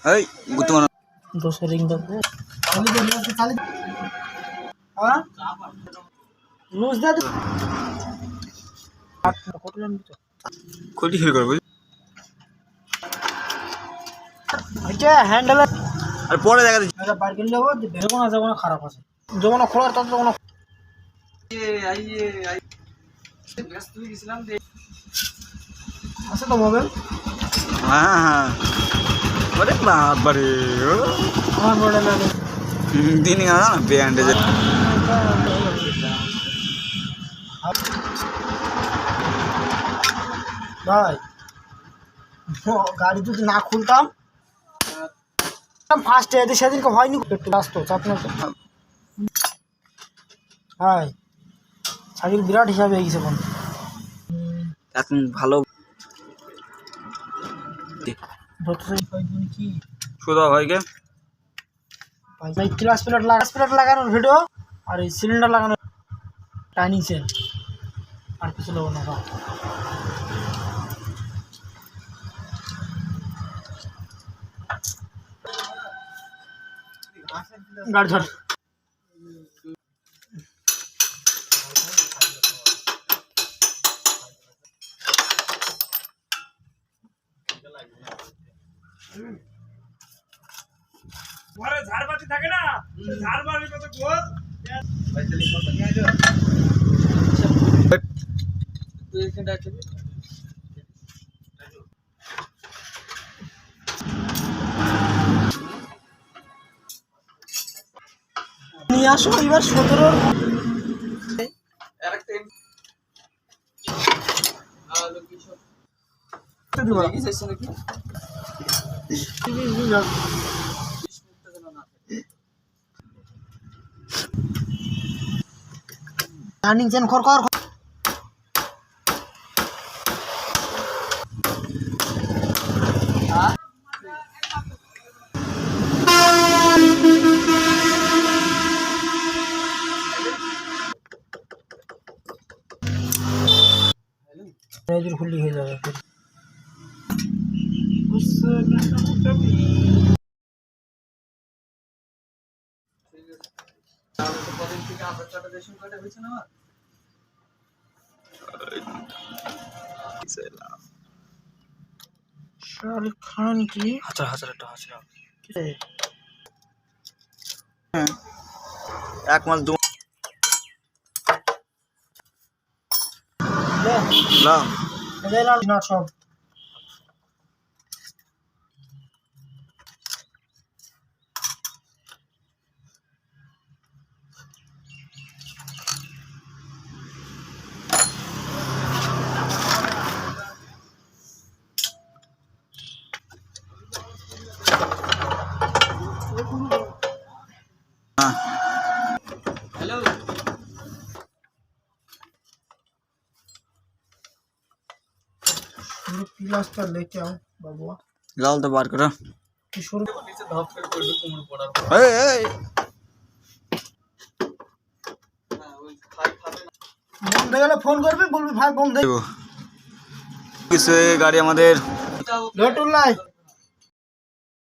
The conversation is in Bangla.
এই গুতমান দোসে রিং দাও আমি তো নিয়ে চালি হ্যাঁ লুজ দে কটলেন তো কোটি হিল করব আচ্ছা হ্যান্ডেল আর পরে দেখা দিচ্ছি এটা বার করে নেবো বেরোবো না যাবো না খারাপ আছে যখন খোলার তত যখন ব্যস্ত হয়ে গেছিলাম আছে তো মোবাইল হ্যাঁ হ্যাঁ আরে বাবারে আমার মোবাইল দিন না ব্যান্ডেজ ভাই গাড়ি যদি না খুলতাম ফার্স্ট এতে সেদিনকে হয়নি একটু ব্যস্ত চাপ না হাই সাকিব বিরাট হিসাবে হয়ে গেছে এখন ভালো কি সুদা ভাইকে ভাই ক্লাস প্লেট লাগানোর ভিডিও আর এই সিলিন্ডার লাগানোর টাইনিং সেল আর কিছু লোক না গাড়ি ধর ঘরে ঝাড়বাতি থাকে না ঝাড়বাতির কত গোল ভাই চলি কত নিয়ে যাও তুই এখানটা আছে নিয়ে আসো এবার 17 আরেকটা দিব কি চাইছ নাকি টার্নিং চেন কর রেজুর খুললি হয়ে যাবে শাহরুখ খান কি হাজার টাকা আছে হ্যাঁ এক মাস দু না সব हेलो प्लास्टर लेके आओ बाबू লাল তো বার করো কি শুরু नीचे धप कर कोई कोमर पड़ार এই এই हां ওই খাই খাবে বন্ধ হয়ে গেলে ফোন করবি বলবি ভাই বন্ধ কিছু গাড়ি আমাদের না লটুল নাই